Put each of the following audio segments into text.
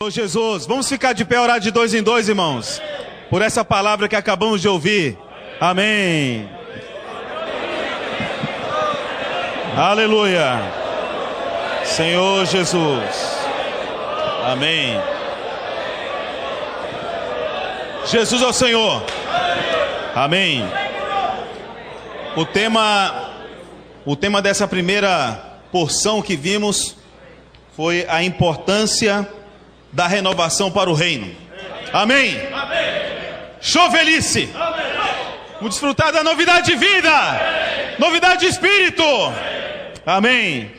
Ô Jesus, vamos ficar de pé, orar de dois em dois, irmãos, por essa palavra que acabamos de ouvir. Amém. Aleluia. Senhor Jesus. Amém. Jesus é o Senhor. Amém. O tema dessa primeira porção que vimos foi a importância da renovação para o reino. Amém. Chovelice. Vamos desfrutar da novidade de vida, novidade de espírito. Amém.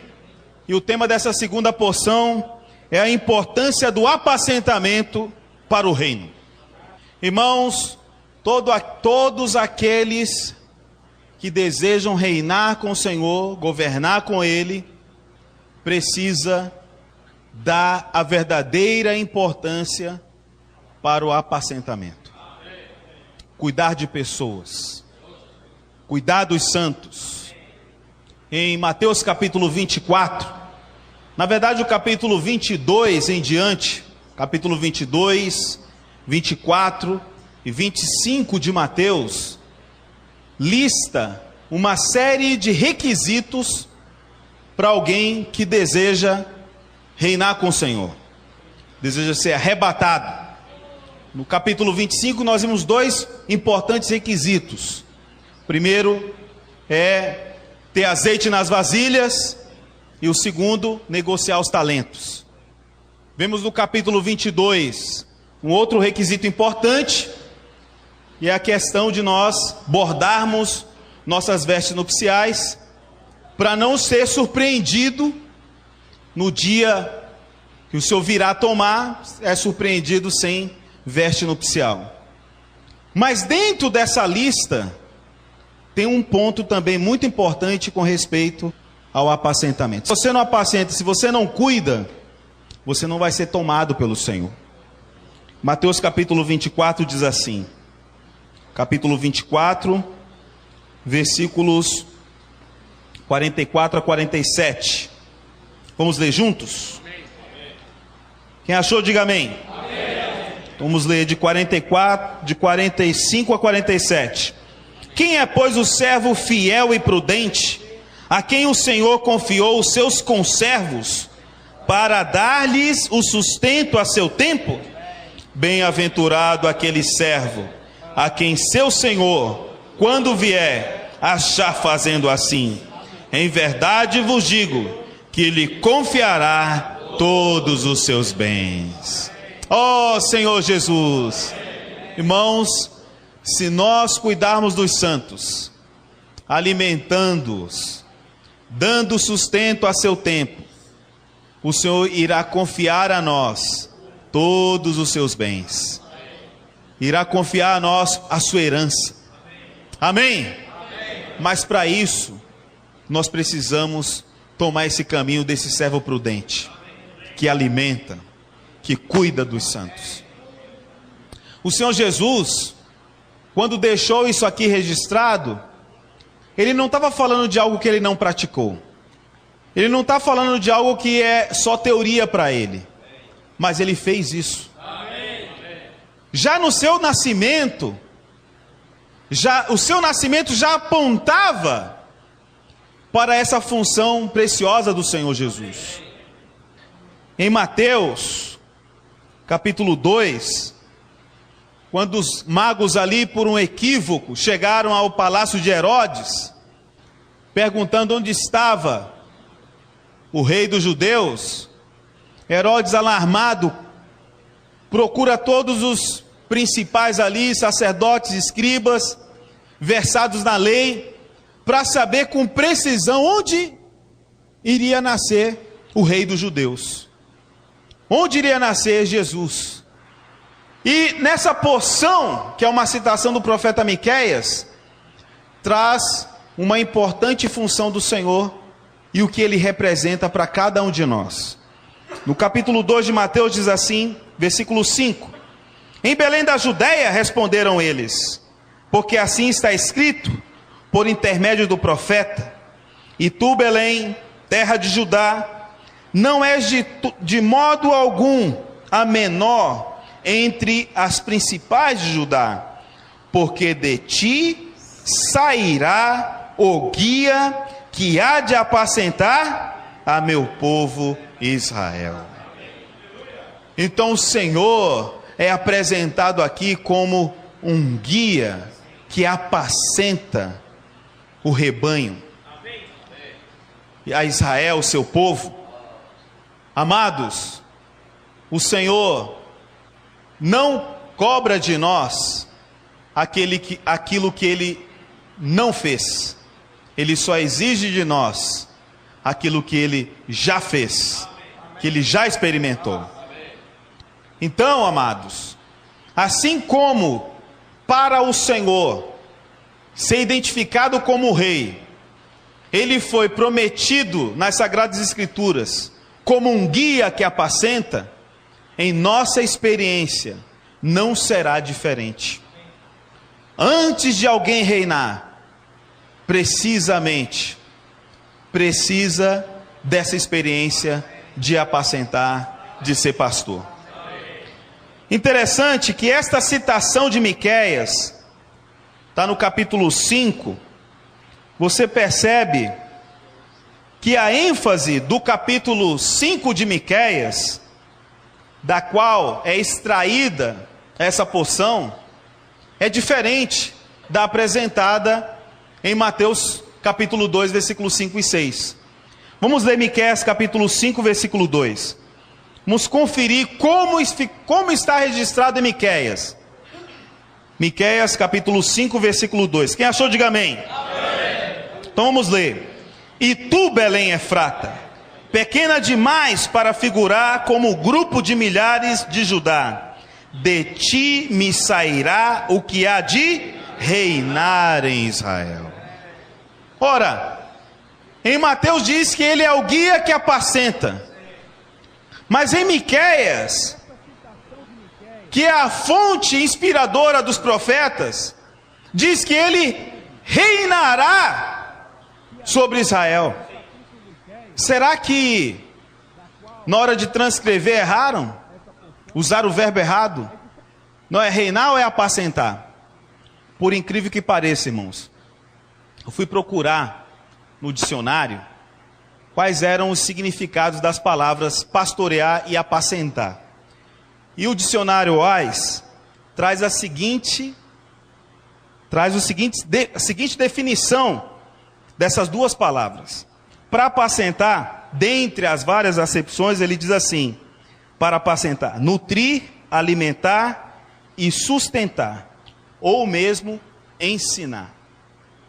E o tema dessa segunda porção é a importância do apacentamento para o reino. Irmãos, todos aqueles que desejam reinar com o Senhor, governar com Ele, precisa dar a verdadeira importância para o apacentamento. Cuidar de pessoas, cuidar dos santos. Em Mateus capítulo 24, na verdade o capítulo 22 em diante, capítulo 22, 24 e 25 de Mateus, lista uma série de requisitos para alguém que deseja reinar com o Senhor, deseja ser arrebatado. No capítulo 25 nós vimos dois importantes requisitos. Primeiro é ter azeite nas vasilhas, e o segundo, negociar os talentos. Vemos no capítulo 22 um outro requisito importante, e é a questão de nós bordarmos nossas vestes nupciais, para não ser surpreendido no dia que o Senhor virá tomar, é surpreendido sem veste nupcial. Mas dentro dessa lista, tem um ponto também muito importante com respeito ao apacentamento. Se você não apacenta, se você não cuida, você não vai ser tomado pelo Senhor. Mateus capítulo 24 diz assim, capítulo 24, versículos 44 a 47. Vamos ler juntos? Quem achou, diga amém. Vamos ler de 45 a 47. Quem é, pois, o servo fiel e prudente, a quem o Senhor confiou os seus conservos, para dar-lhes o sustento a seu tempo? Bem-aventurado aquele servo, a quem seu Senhor, quando vier, achar fazendo assim. Em verdade vos digo, que lhe confiará todos os seus bens. Ó Senhor Jesus. Irmãos, se nós cuidarmos dos santos, alimentando-os, dando sustento a seu tempo, o Senhor irá confiar a nós todos os seus bens. Irá confiar a nós a sua herança. Amém? Mas para isso, nós precisamos tomar esse caminho desse servo prudente, que alimenta, que cuida dos santos. O Senhor Jesus, quando deixou isso aqui registrado, Ele não estava falando de algo que Ele não praticou. Ele não está falando de algo que é só teoria para Ele. Mas Ele fez isso. Já no seu nascimento, o seu nascimento já apontava para essa função preciosa do Senhor Jesus. Em Mateus, capítulo 2, quando os magos ali, por um equívoco, chegaram ao palácio de Herodes, perguntando onde estava o rei dos judeus, Herodes, alarmado, procura todos os principais ali, sacerdotes, escribas, versados na lei, para saber com precisão onde iria nascer o rei dos judeus. Onde iria nascer Jesus. E nessa porção, que é uma citação do profeta Miqueias, traz uma importante função do Senhor e o que Ele representa para cada um de nós. No capítulo 2 de Mateus diz assim, versículo 5. Em Belém da Judeia responderam eles, porque assim está escrito, por intermédio do profeta, e tu, Belém, terra de Judá, não és de modo algum a menor entre as principais de Judá, porque de ti sairá o guia que há de apacentar a meu povo Israel. Então o Senhor é apresentado aqui como um guia que apacenta o rebanho, e a Israel, seu povo. Amados, o Senhor não cobra de nós aquilo que Ele não fez. Ele só exige de nós aquilo que Ele já fez, que Ele já experimentou. Então, amados, assim como para o Senhor ser identificado como rei, Ele foi prometido nas Sagradas Escrituras como um guia que apacenta, em nossa experiência não será diferente. Antes de alguém reinar, precisa dessa experiência de apacentar, de ser pastor. Interessante que esta citação de Miqueias está no capítulo 5. Você percebe que a ênfase do capítulo 5 de Miqueias, da qual é extraída essa porção, é diferente da apresentada em Mateus capítulo 2, versículos 5 e 6. Vamos ler Miqueias capítulo 5, versículo 2. Vamos conferir como está registrado em Miqueias. Miqueias capítulo 5, versículo 2. Quem achou, diga amém. Amém. Então vamos ler. E tu, Belém Efrata, pequena demais para figurar como o grupo de milhares de Judá, de ti me sairá o que há de reinar em Israel. Ora, em Mateus diz que ele é o guia que apacenta, mas em Miqueias, que é a fonte inspiradora dos profetas, diz que ele reinará sobre Israel. Será que na hora de transcrever erraram? Usaram o verbo errado? Não é reinar ou é apacentar? Por incrível que pareça, irmãos, eu fui procurar no dicionário quais eram os significados das palavras pastorear e apacentar. E o dicionário Wise traz a seguinte definição dessas duas palavras. Para apacentar, dentre as várias acepções, ele diz assim: para apacentar, nutrir, alimentar e sustentar, ou mesmo ensinar.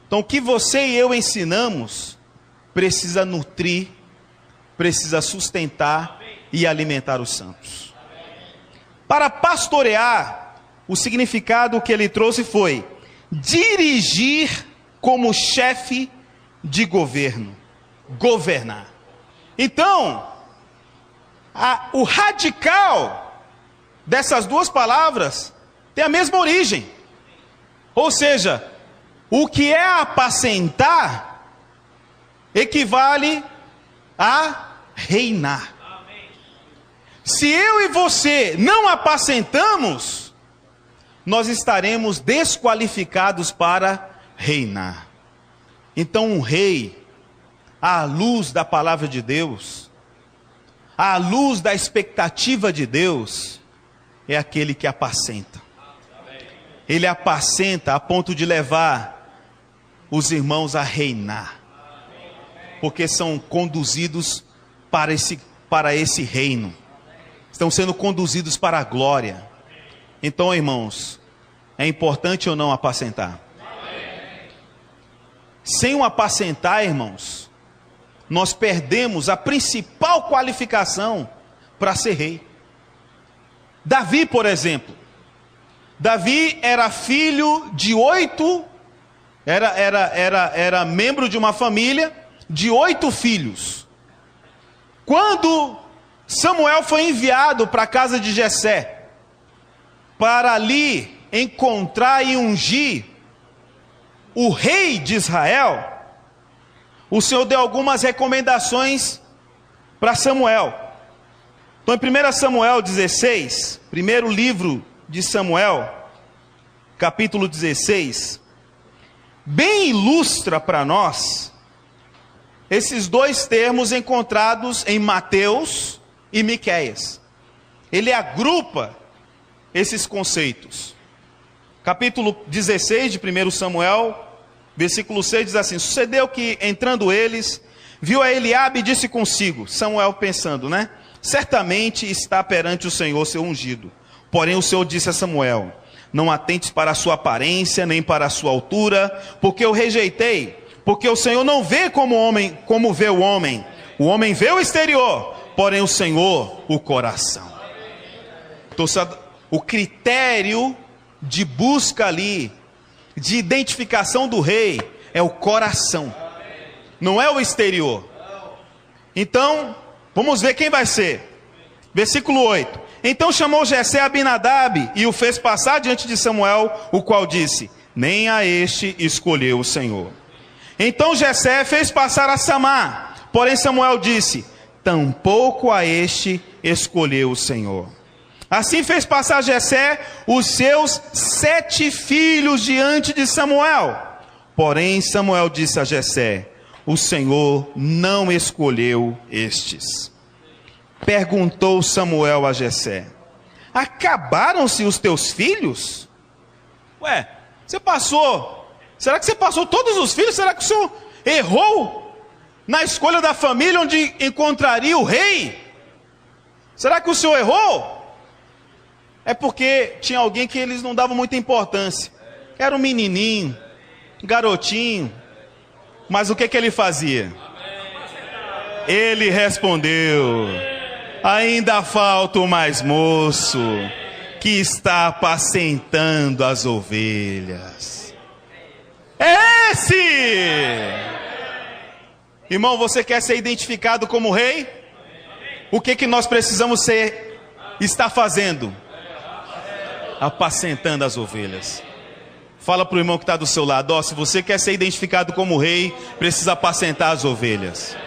Então, o que você e eu ensinamos precisa nutrir, precisa sustentar e alimentar os santos. Para pastorear, o significado que ele trouxe foi dirigir como chefe de governo, governar. Então, o radical dessas duas palavras tem a mesma origem. Ou seja, o que é apacentar equivale a reinar. Se eu e você não apacentamos, nós estaremos desqualificados para reinar. Então um rei, à luz da palavra de Deus, à luz da expectativa de Deus, é aquele que apacenta. Ele apacenta a ponto de levar os irmãos a reinar, porque são conduzidos para esse reino, estão sendo conduzidos para a glória. Então, irmãos, é importante ou não apacentar? Sem o apacentar, irmãos, nós perdemos a principal qualificação para ser rei. Davi, por exemplo, Davi era filho de 8, era membro de uma família de 8 filhos. Quando Samuel foi enviado para a casa de Jessé, para ali encontrar e ungir o rei de Israel, o Senhor deu algumas recomendações para Samuel. Então, em 1 Samuel 16, primeiro livro de Samuel, capítulo 16, bem ilustra para nós esses dois termos encontrados em Mateus e Miqueias. Ele agrupa esses conceitos. Capítulo 16 de 1 Samuel, versículo 6 diz assim: sucedeu que, entrando eles, viu a Eliabe e disse consigo, Samuel pensando, né? Certamente está perante o Senhor seu ungido. Porém o Senhor disse a Samuel: não atentes para a sua aparência, nem para a sua altura, porque eu rejeitei. Porque o Senhor não vê como vê o homem. O homem vê o exterior, porém o Senhor o coração. Então, o critério de busca ali, de identificação do rei, é o coração, não é o exterior. Então, vamos ver quem vai ser. Versículo 8. Então chamou Jessé Abinadab e o fez passar diante de Samuel, o qual disse: nem a este escolheu o Senhor. Então Jessé fez passar a Samá, porém Samuel disse: tampouco a este escolheu o Senhor. Assim fez passar Jessé os seus 7 filhos diante de Samuel. Porém Samuel disse a Jessé: o Senhor não escolheu estes. Perguntou Samuel a Jessé: acabaram-se os teus filhos? Ué, será que você passou todos os filhos? Será que o senhor errou na escolha da família onde encontraria o rei? Será que o senhor errou? É porque tinha alguém que eles não davam muita importância. Era um menininho, garotinho. Mas o que ele fazia? Ele respondeu: ainda falta o mais moço, que está apacentando as ovelhas. É esse! Irmão, você quer ser identificado como rei? O que nós precisamos estar fazendo? Apacentando as ovelhas. Fala para o irmão que está do seu lado: se você quer ser identificado como rei, precisa apacentar as ovelhas.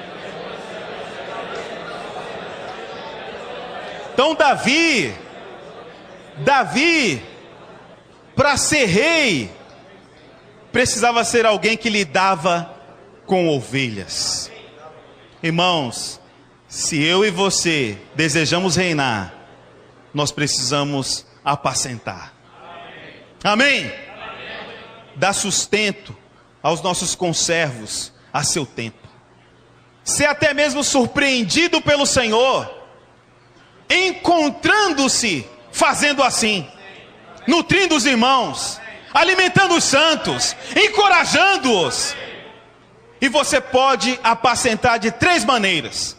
Então Davi, para ser rei, precisava ser alguém que lidava com ovelhas. Irmãos, se eu e você desejamos reinar, nós precisamos apacentar. Amém? Dar sustento aos nossos conservos a seu tempo. Ser até mesmo surpreendido pelo Senhor, encontrando-se fazendo assim, nutrindo os irmãos, alimentando os santos, encorajando-os. E você pode apacentar de 3 maneiras.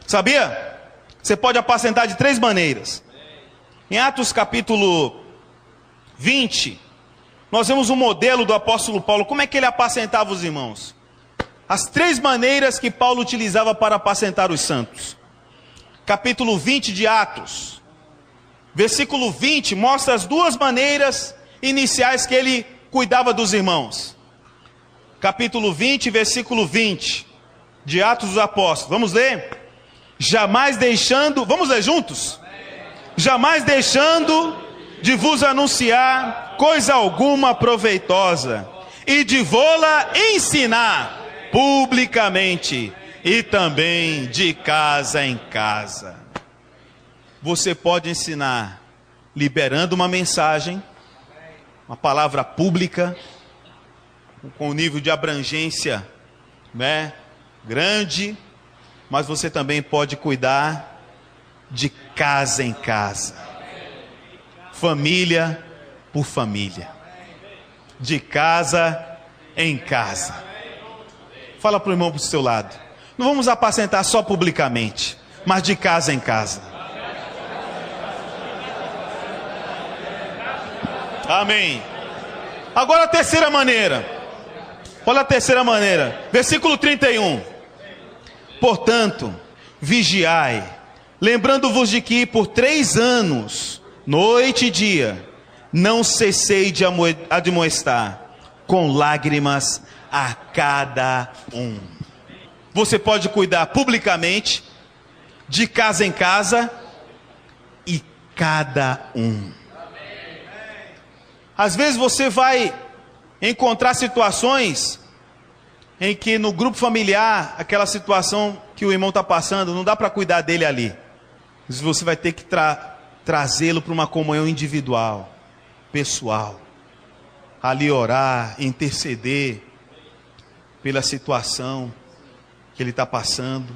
Sabia? Você pode apacentar de 3 maneiras. Em Atos capítulo 20, nós vemos um modelo do apóstolo Paulo. Como é que ele apacentava os irmãos? As 3 maneiras que Paulo utilizava para apacentar os santos. Capítulo 20 de Atos, versículo 20, mostra as 2 maneiras iniciais que ele cuidava dos irmãos. Capítulo 20, versículo 20, de Atos dos Apóstolos. Vamos ler? Jamais deixando, vamos ler juntos? Jamais deixando de vos anunciar coisa alguma proveitosa, e de vô-la ensinar publicamente, e também de casa em casa. Você pode ensinar liberando uma mensagem, uma palavra pública, com um nível de abrangência, né, grande, mas você também pode cuidar de casa em casa, família por família, de casa em casa. Fala para o irmão do seu lado: não vamos apacentar só publicamente, mas de casa em casa. Amém. Agora a terceira maneira. Olha a terceira maneira. Versículo 31. Portanto, vigiai, lembrando-vos de que por 3 anos, noite e dia, não cessei de admoestar, com lágrimas a cada um. Você pode cuidar publicamente, de casa em casa, cada um. Às vezes você vai encontrar situações em que no grupo familiar, aquela situação que o irmão está passando, não dá para cuidar dele ali. Mas você vai ter que trazê-lo para uma comunhão individual, pessoal. Ali orar, interceder pela situação que ele está passando.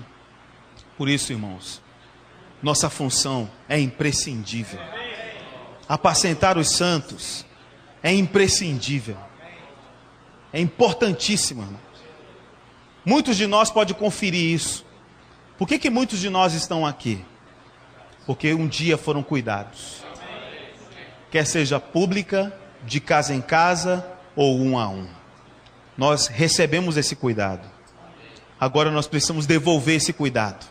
Por isso, irmãos, nossa função é imprescindível. Apacentar os santos é imprescindível. É importantíssimo, irmãos. Muitos de nós podem conferir isso. Por que muitos de nós estão aqui? Porque um dia foram cuidados. Quer seja pública, de casa em casa ou um a um. Nós recebemos esse cuidado. Agora nós precisamos devolver esse cuidado.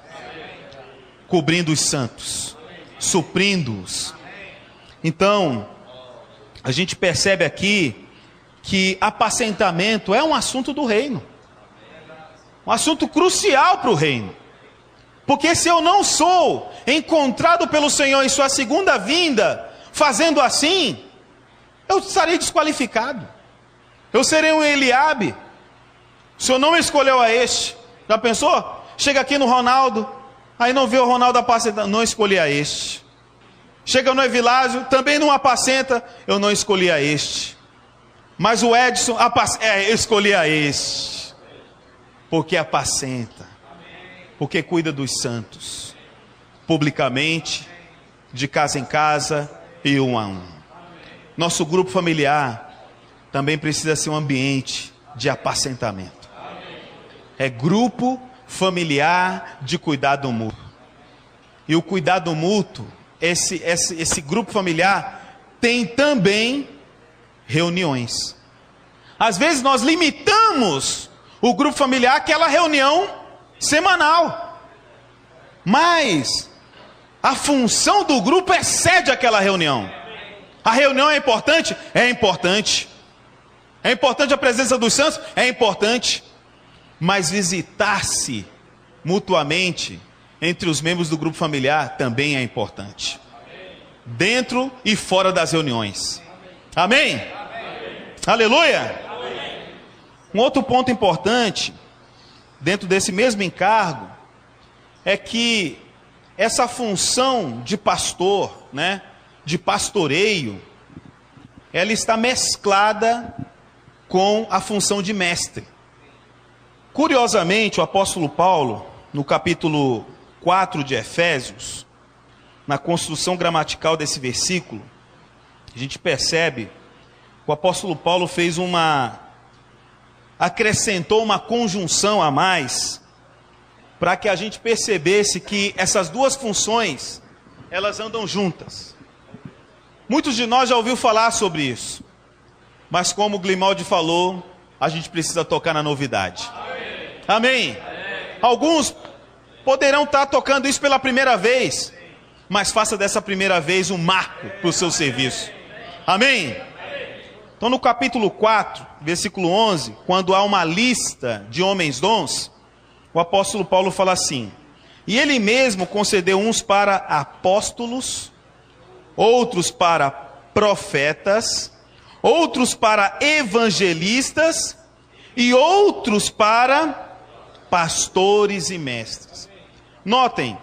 Cobrindo os santos. Suprindo-os. Então, a gente percebe aqui que apacentamento é um assunto do reino. Um assunto crucial para o reino. Porque se eu não sou encontrado pelo Senhor em sua segunda vinda, fazendo assim, eu estarei desqualificado. Eu serei um Eliabe. O Senhor não escolheu a este. Já pensou? Chega aqui no Ronaldo, aí não vê o Ronaldo apacentando. Não escolhi a este. Chega no Evilásio, também não apacenta. Eu não escolhi a este. Mas o Edson, escolhi a este. Porque apacenta, porque cuida dos santos, publicamente, de casa em casa e um a um. Nosso grupo familiar também precisa ser um ambiente de apacentamento. É grupo familiar de cuidado mútuo. E o cuidado mútuo, esse grupo familiar tem também reuniões. Às vezes nós limitamos o grupo familiar, aquela reunião semanal. Mas a função do grupo excede aquela reunião. A reunião é importante? É importante. É importante a presença dos santos? É importante. Mas visitar-se mutuamente entre os membros do grupo familiar também é importante. Dentro e fora das reuniões. Amém? Amém. Aleluia! Um outro ponto importante, dentro desse mesmo encargo, é que essa função de pastor, né, de pastoreio, ela está mesclada com a função de mestre. Curiosamente, o apóstolo Paulo, no capítulo 4 de Efésios, na construção gramatical desse versículo, a gente percebe que o apóstolo Paulo acrescentou uma conjunção a mais, para que a gente percebesse que essas duas funções, elas andam juntas. Muitos de nós já ouviram falar sobre isso, mas como o Grimaldi falou, a gente precisa tocar na novidade. Amém? Alguns poderão estar tocando isso pela primeira vez, mas faça dessa primeira vez um marco para o seu serviço. Amém? Então no capítulo 4, versículo 11, quando há uma lista de homens dons, o apóstolo Paulo fala assim: e ele mesmo concedeu uns para apóstolos, outros para profetas, outros para evangelistas e outros para pastores e mestres. Notem,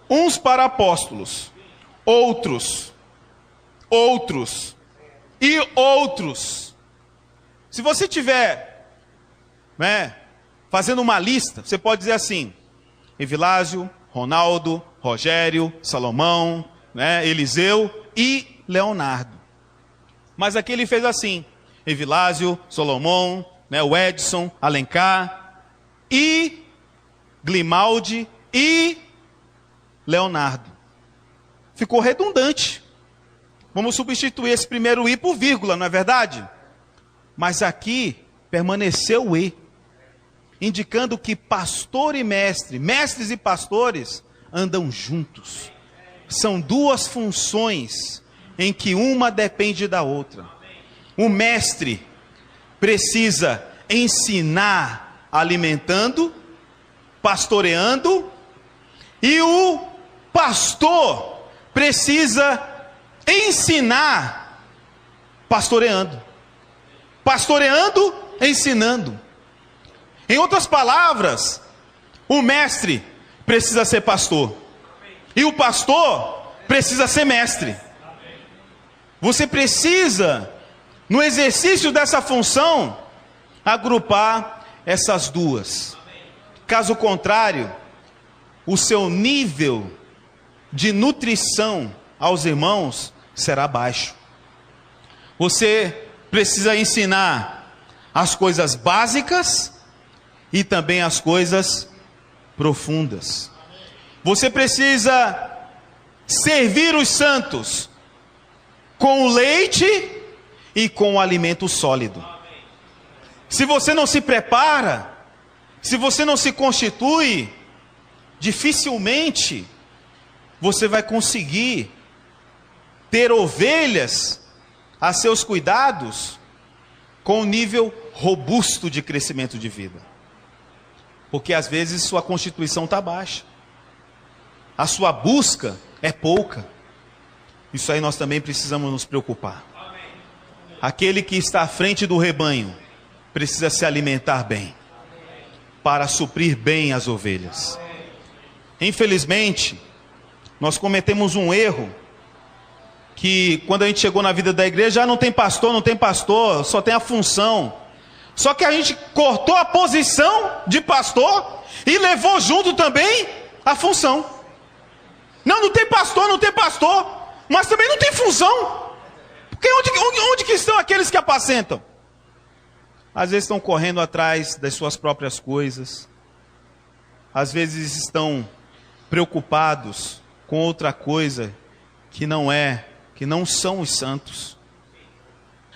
uns para apóstolos, outros e outros. Se você tiver, fazendo uma lista, você pode dizer assim: Evilásio, Ronaldo, Rogério, Salomão, Eliseu e Leonardo. Mas aqui ele fez assim: Evilásio, Salomão, o Edson, Alencar e Grimaldi e Leonardo. Ficou redundante. Vamos substituir esse primeiro i por vírgula, não é verdade? Mas aqui permaneceu o e, indicando que pastor e mestre, mestres e pastores andam juntos. São duas funções em que uma depende da outra. O mestre precisa ensinar alimentando, pastoreando, e o pastor precisa ensinar pastoreando. Pastoreando, ensinando. Em outras palavras, o mestre precisa ser pastor. E o pastor precisa ser mestre. Você precisa, no exercício dessa função, agrupar essas duas. Caso contrário, o seu nível de nutrição aos irmãos será baixo. Você precisa ensinar as coisas básicas e também as coisas profundas. Você precisa servir os santos com o leite e com o alimento sólido. Se você não se prepara, se você não se constitui, dificilmente você vai conseguir ter ovelhas a seus cuidados com um nível robusto de crescimento de vida. Porque às vezes sua constituição está baixa, a sua busca é pouca. Isso aí nós também precisamos nos preocupar. Aquele que está à frente do rebanho precisa se alimentar bem, para suprir bem as ovelhas. Infelizmente, nós cometemos um erro, que quando a gente chegou na vida da igreja, já não tem pastor, só tem a função. Só que a gente cortou a posição de pastor e levou junto também a função. Não tem pastor, mas também não tem função. Porque onde que estão aqueles que apacentam? Às vezes estão correndo atrás das suas próprias coisas. Às vezes estão preocupados com outra coisa que não são os santos.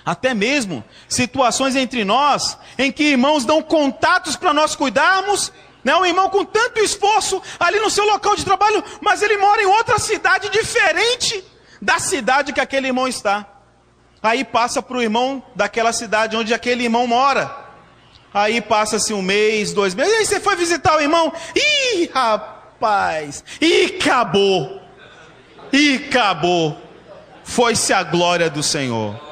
Até mesmo situações entre nós, em que irmãos dão contatos para nós cuidarmos, né? Um irmão com tanto esforço ali no seu local de trabalho, mas ele mora em outra cidade diferente da cidade que aquele irmão está. Aí passa para o irmão daquela cidade onde aquele irmão mora. Aí passa-se 1 mês, 2 meses, e aí você foi visitar o irmão? Ih, rapaz, acabou. Foi-se a glória do Senhor.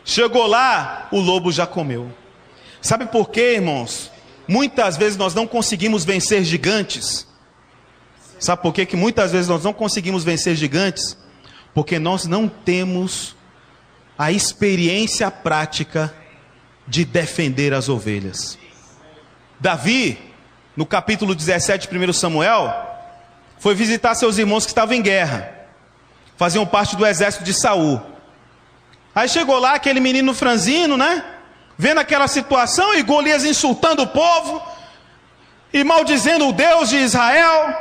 Chegou lá, o lobo já comeu. Sabe por quê, irmãos? Muitas vezes nós não conseguimos vencer gigantes. Sabe por quê que muitas vezes nós não conseguimos vencer gigantes? Porque nós não temos a experiência prática de defender as ovelhas. Davi, no capítulo 17 de 1 Samuel, foi visitar seus irmãos que estavam em guerra. Faziam parte do exército de Saul. Aí chegou lá aquele menino franzino, né? Vendo aquela situação, e Golias insultando o povo e maldizendo o Deus de Israel.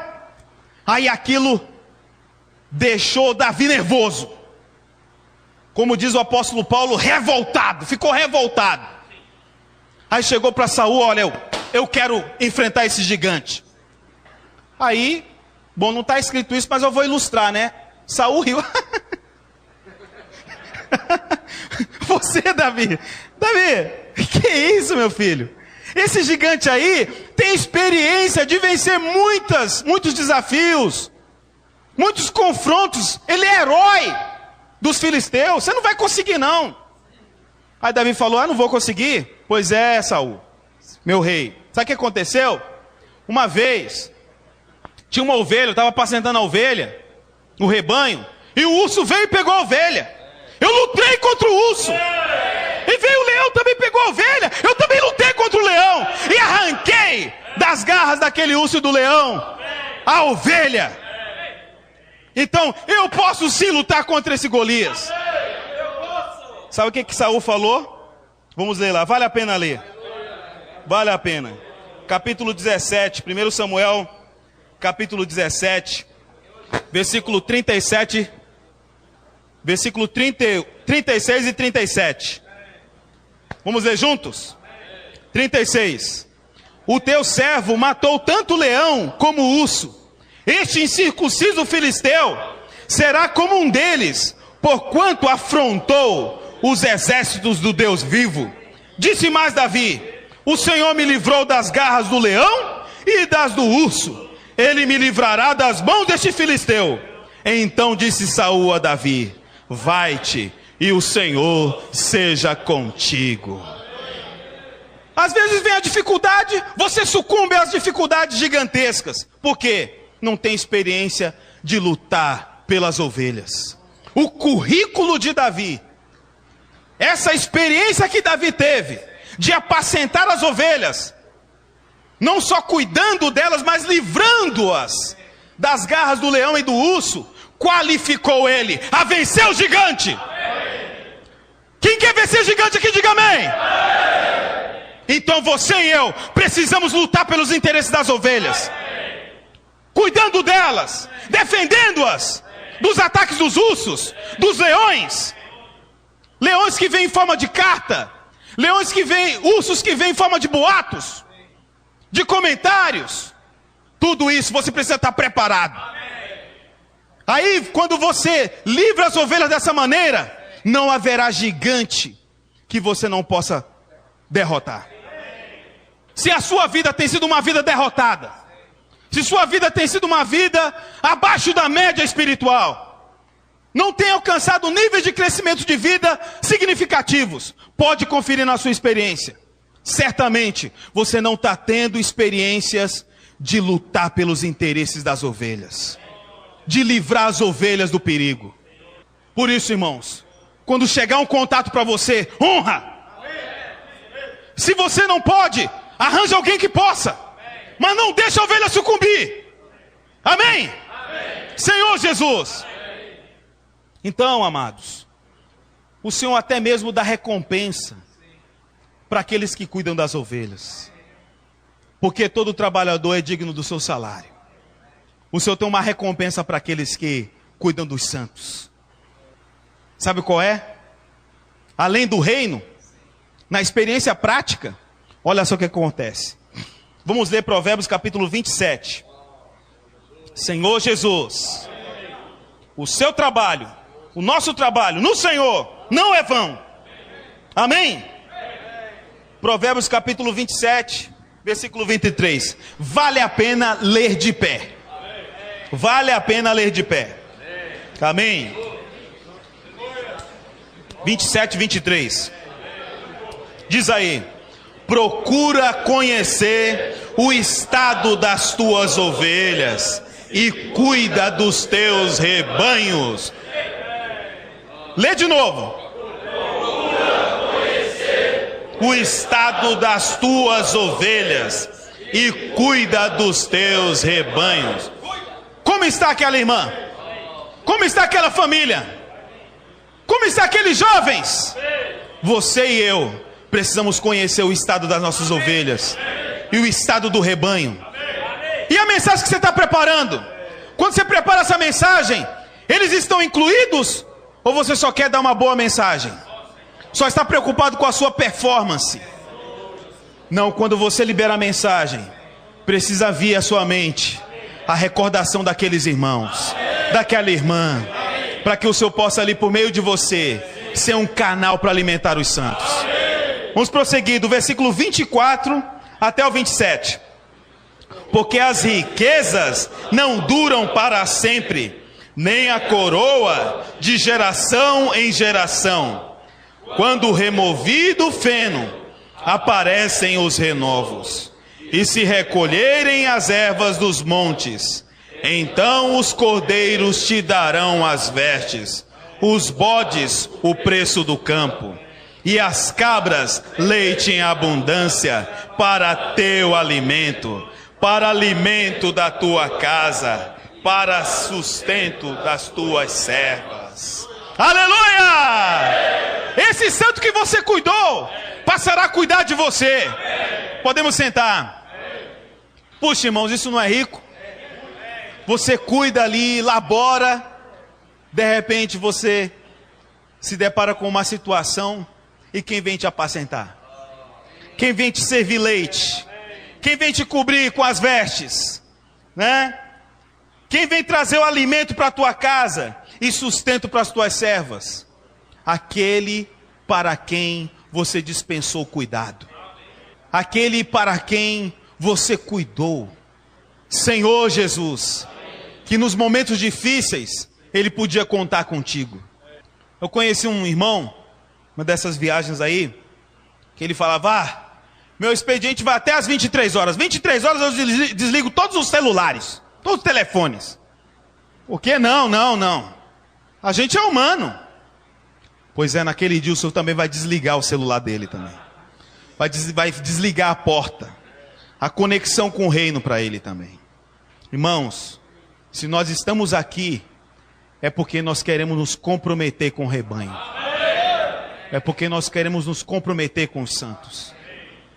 Aí aquilo deixou Davi nervoso. Como diz o apóstolo Paulo, revoltado. Ficou revoltado. Aí chegou para Saul: olha, eu quero enfrentar esse gigante. Aí, bom, não está escrito isso, mas eu vou ilustrar, né? Saul riu. Você, Davi, que isso, meu filho? Esse gigante aí tem experiência de vencer muitos desafios, muitos confrontos. Ele é herói dos filisteus. Você não vai conseguir, não. Aí Davi falou: não vou conseguir? Pois é, Saul, meu rei. Sabe o que aconteceu? Uma vez, tinha uma ovelha, eu estava apacentando a ovelha, no rebanho, e o urso veio e pegou a ovelha. Eu lutei contra o urso. E veio o leão, também pegou a ovelha. Eu também lutei contra o leão. E arranquei das garras daquele urso e do leão a ovelha. Então, eu posso sim lutar contra esse Golias. Sabe o que Saul falou? Vamos ler lá, vale a pena ler. Vale a pena. Capítulo 17, 1 Samuel, capítulo 17, versículo 37, versículo 36 e 37. Vamos ler juntos? 36. O teu servo matou tanto o leão como o urso. Este incircunciso filisteu será como um deles, porquanto afrontou os exércitos do Deus vivo. Disse mais Davi: o Senhor me livrou das garras do leão e das do urso. Ele me livrará das mãos deste filisteu. Então disse Saul a Davi: vai-te, e o Senhor seja contigo. Às vezes vem a dificuldade, você sucumbe às dificuldades gigantescas. Por quê? Não tem experiência de lutar pelas ovelhas. O currículo de Davi, essa experiência que Davi teve de apacentar as ovelhas, não só cuidando delas, mas livrando-as das garras do leão e do urso, qualificou ele a vencer o gigante. Quem quer vencer gigante aqui, diga amém. Então você e eu precisamos lutar pelos interesses das ovelhas, cuidando delas, defendendo-as dos ataques dos ursos, dos leões. Leões que vêm em forma de carta, leões que vêm, ursos que vêm em forma de boatos, de comentários. Tudo isso você precisa estar preparado. Aí, quando você livra as ovelhas dessa maneira, não haverá gigante que você não possa derrotar. Se a sua vida tem sido uma vida derrotada, se sua vida tem sido uma vida abaixo da média espiritual, não tem alcançado níveis de crescimento de vida significativos, pode conferir na sua experiência. Certamente você não está tendo experiências de lutar pelos interesses das ovelhas, de livrar as ovelhas do perigo. Por isso, irmãos, quando chegar um contato para você, honra. Se você não pode, arranje alguém que possa, mas não deixe a ovelha sucumbir. Amém? Senhor Jesus. Então, amados, o Senhor até mesmo dá recompensa para aqueles que cuidam das ovelhas, porque todo trabalhador é digno do seu salário. O Senhor tem uma recompensa para aqueles que cuidam dos santos. Sabe qual é? Além do reino, na experiência prática, olha só o que acontece. Vamos ler Provérbios capítulo 27. Senhor Jesus, o seu trabalho, o nosso trabalho no Senhor não é vão. Amém? Provérbios capítulo 27, versículo 23. Vale a pena ler de pé. Vale a pena ler de pé. Amém? 27, 23. Diz aí: procura conhecer o estado das tuas ovelhas e cuida dos teus rebanhos. Lê de novo. O estado das tuas ovelhas e cuida dos teus rebanhos. Como está aquela irmã? Como está aquela família? Como está aqueles jovens? Você e eu precisamos conhecer o estado das nossas ovelhas e o estado do rebanho. E a mensagem que você está preparando? Quando você prepara essa mensagem, eles estão incluídos? Ou você só quer dar uma boa mensagem? Só está preocupado com a sua performance? Não, quando você libera a mensagem, precisa vir à sua mente a recordação daqueles irmãos, daquela irmã, para que o Senhor possa ali, por meio de você, ser um canal para alimentar os santos. Vamos prosseguir do versículo 24 até o 27. Porque as riquezas não duram para sempre, nem a coroa de geração em geração. Quando removido o feno, aparecem os renovos, e se recolherem as ervas dos montes, então os cordeiros te darão as vestes, os bodes o preço do campo, e as cabras leite em abundância para teu alimento, para alimento da tua casa, para sustento das tuas servas. Aleluia! Esse santo que você cuidou passará a cuidar de você. Podemos sentar. Puxa, irmãos, isso não é rico? Você cuida ali, labora, de repente você se depara com uma situação, e quem vem te apacentar? Quem vem te servir leite? Quem vem te cobrir com as vestes? Né? Quem vem trazer o alimento para a tua casa e sustento para as tuas servas? Aquele para quem você dispensou cuidado. Aquele para quem você cuidou. Senhor Jesus, que nos momentos difíceis ele podia contar contigo. Eu conheci um irmão, uma dessas viagens aí, que ele falava, meu expediente vai até às 23 horas. 23 horas eu desligo todos os celulares, todos os telefones. Por quê? Não. A gente é humano. Pois é, naquele dia o Senhor também vai desligar o celular dele também. Vai desligar a porta, a conexão com o reino para ele também. Irmãos, se nós estamos aqui, é porque nós queremos nos comprometer com o rebanho. É porque nós queremos nos comprometer com os santos.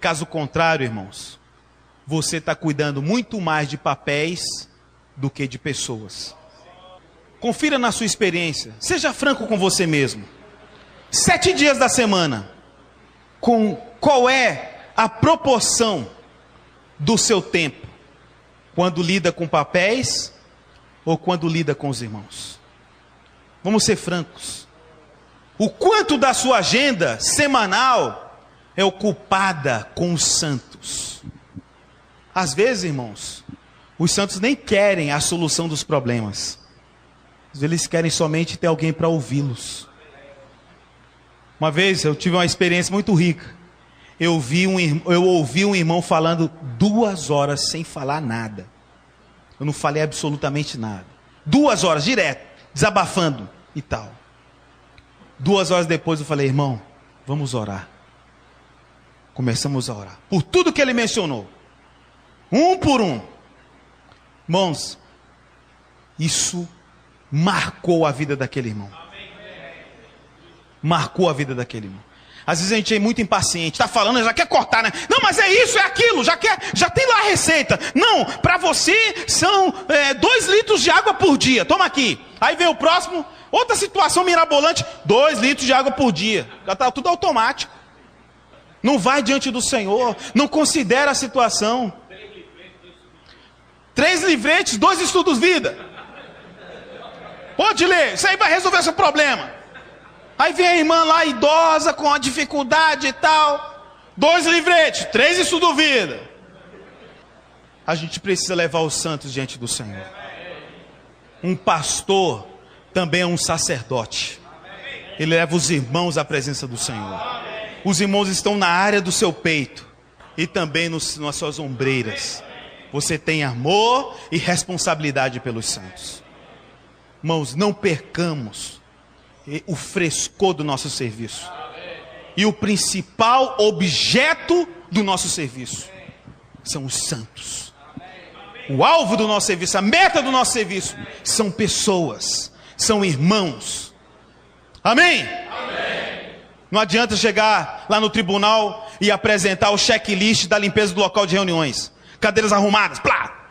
Caso contrário, irmãos, você está cuidando muito mais de papéis do que de pessoas. Confira na sua experiência, seja franco com você mesmo. 7 dias da semana, qual é a proporção do seu tempo? Quando lida com papéis ou quando lida com os irmãos? Vamos ser francos. O quanto da sua agenda semanal é ocupada com os santos? Às vezes, irmãos, os santos nem querem a solução dos problemas. Às vezes eles querem somente ter alguém para ouvi-los. Uma vez eu tive uma experiência muito rica. Eu ouvi um irmão falando 2 horas sem falar nada. Eu não falei absolutamente nada. 2 horas direto, desabafando e tal. 2 horas depois eu falei, irmão, vamos orar. Começamos a orar. Por tudo que ele mencionou. Um por um. Irmãos, isso marcou a vida daquele irmão. Marcou a vida daquele irmão. Às vezes a gente é muito impaciente, está falando, já quer cortar, né? Não, mas é isso, é aquilo, já tem lá a receita. Não, para você são 2 litros de água por dia, toma aqui. Aí vem o próximo, outra situação mirabolante, 2 litros de água por dia. Já está tudo automático. Não vai diante do Senhor, não considera a situação. 3 livretes, 2 estudos vida. Pode ler, isso aí vai resolver seu problema. Aí vem a irmã lá, idosa, com a dificuldade e tal. 2 livretes, 3 estudos vida. A gente precisa levar os santos diante do Senhor. Um pastor também é um sacerdote. Ele leva os irmãos à presença do Senhor. Os irmãos estão na área do seu peito e também nas suas ombreiras. Você tem amor e responsabilidade pelos santos. Irmãos, não percamos o frescor do nosso serviço. E o principal objeto do nosso serviço são os santos. O alvo do nosso serviço, a meta do nosso serviço são pessoas, são irmãos. Amém? Não adianta chegar lá no tribunal e apresentar o checklist da limpeza do local de reuniões. Cadeiras arrumadas, plá.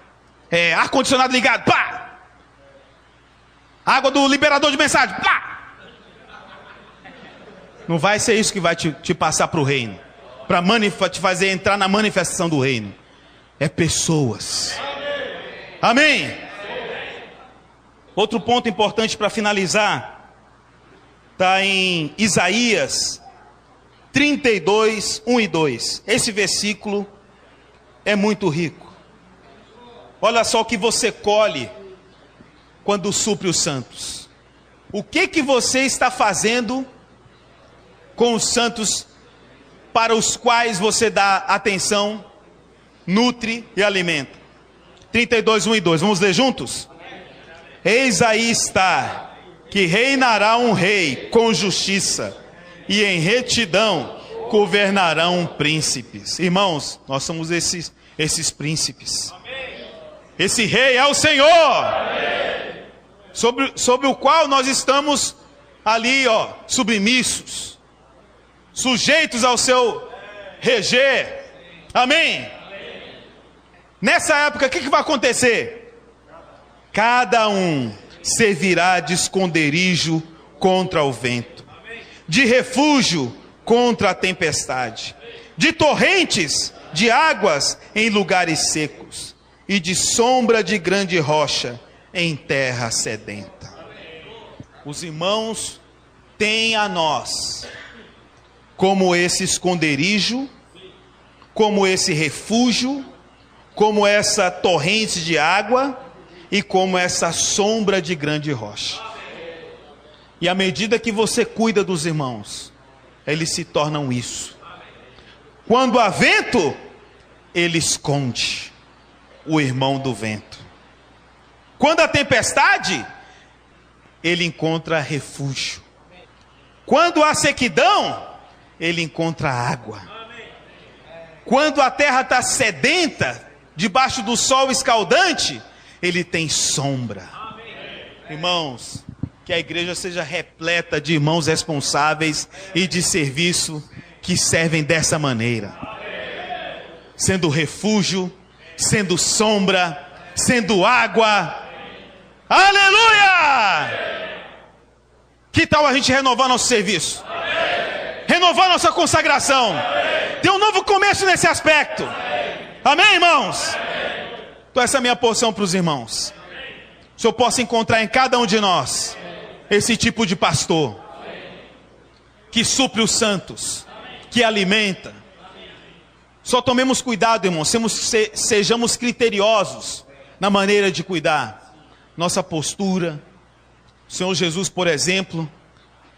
Ar-condicionado ligado, plá. Água do liberador de mensagem, plá. Não vai ser isso que vai te passar para o reino. Para te fazer entrar na manifestação do reino. É pessoas. Amém? Outro ponto importante para finalizar. Está em Isaías 32, 1 e 2. Esse versículo é muito rico. Olha só o que você colhe quando supre os santos. O que você está fazendo com os santos para os quais você dá atenção, nutre e alimenta? 32, 1 e 2. Vamos ler juntos? Eis aí está, que reinará um rei com justiça, e em retidão governarão príncipes. Irmãos, nós somos esses príncipes. Esse rei é o Senhor, sobre o qual nós estamos ali, submissos, sujeitos ao seu reger. Amém? Nessa época, o que vai acontecer? Cada um servirá de esconderijo contra o vento, de refúgio contra a tempestade, de torrentes de águas em lugares secos, e de sombra de grande rocha em terra sedenta. Os irmãos têm a nós como esse esconderijo, como esse refúgio, como essa torrente de água e como essa sombra de grande rocha. E à medida que você cuida dos irmãos, eles se tornam isso. Quando há vento, ele esconde o irmão do vento. Quando há tempestade, ele encontra refúgio. Quando há sequidão, ele encontra água. Quando a terra está sedenta, debaixo do sol escaldante, ele tem sombra. Irmãos, que a igreja seja repleta de irmãos responsáveis e de serviço que servem dessa maneira. Sendo refúgio, sendo sombra, sendo água. Aleluia! Que tal a gente renovar nosso serviço? Renovar nossa consagração? Ter um novo começo nesse aspecto. Amém, irmãos? Então essa é a minha porção para os irmãos. Se eu posso encontrar em cada um de nós esse tipo de pastor que supre os santos, que alimenta. Só tomemos cuidado, irmãos, sejamos criteriosos na maneira de cuidar. Nossa postura. O Senhor Jesus, por exemplo,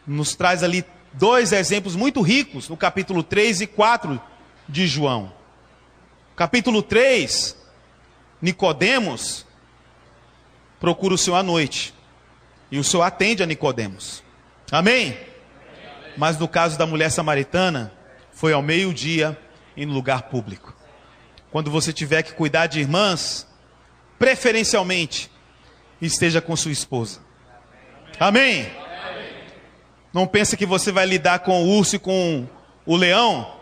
nos traz ali 2 exemplos muito ricos no capítulo 3 e 4 de João. Capítulo 3, Nicodemos procura o Senhor à noite. E o Senhor atende a Nicodemos. Amém? Mas no caso da mulher samaritana, foi ao meio-dia em lugar público. Quando você tiver que cuidar de irmãs, preferencialmente, esteja com sua esposa. Amém? Não pense que você vai lidar com o urso e com o leão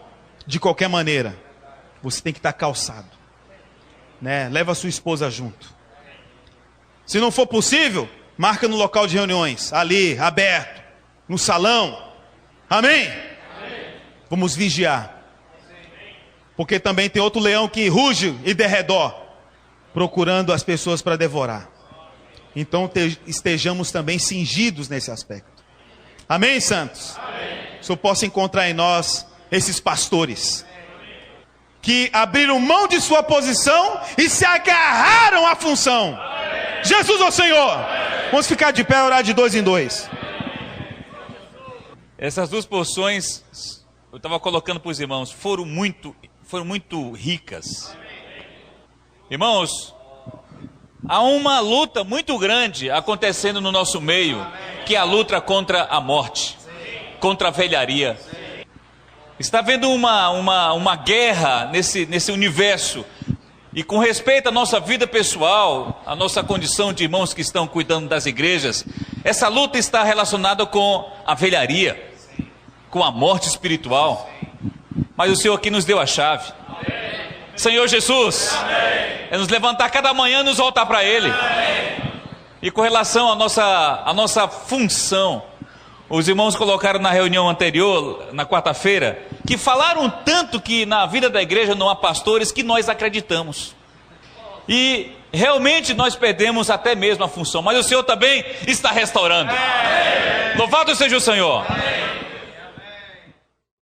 de qualquer maneira. Você tem que estar calçado, né? Leva a sua esposa junto. Se não for possível, marca no local de reuniões, ali, aberto, no salão. Amém? Vamos vigiar. Porque também tem outro leão que ruge e derredor, procurando as pessoas para devorar. Então estejamos também cingidos nesse aspecto. Amém, santos? Se eu posso encontrar em nós esses pastores que abriram mão de sua posição e se agarraram à função. Jesus é o Senhor. Vamos ficar de pé e orar de 2 em 2. Essas 2 porções, eu estava colocando para os irmãos, foram muito ricas. Irmãos, há uma luta muito grande acontecendo no nosso meio, que é a luta contra a morte, contra a velharia. Está havendo uma guerra nesse universo. E com respeito à nossa vida pessoal, à nossa condição de irmãos que estão cuidando das igrejas, essa luta está relacionada com a velharia, com a morte espiritual. Mas o Senhor aqui nos deu a chave. Senhor Jesus, é nos levantar cada manhã e nos voltar para Ele. E com relação à nossa função, os irmãos colocaram na reunião anterior, na quarta-feira, que falaram tanto que na vida da igreja não há pastores, que nós acreditamos. E realmente nós perdemos até mesmo a função, mas o Senhor também está restaurando. Louvado seja o Senhor.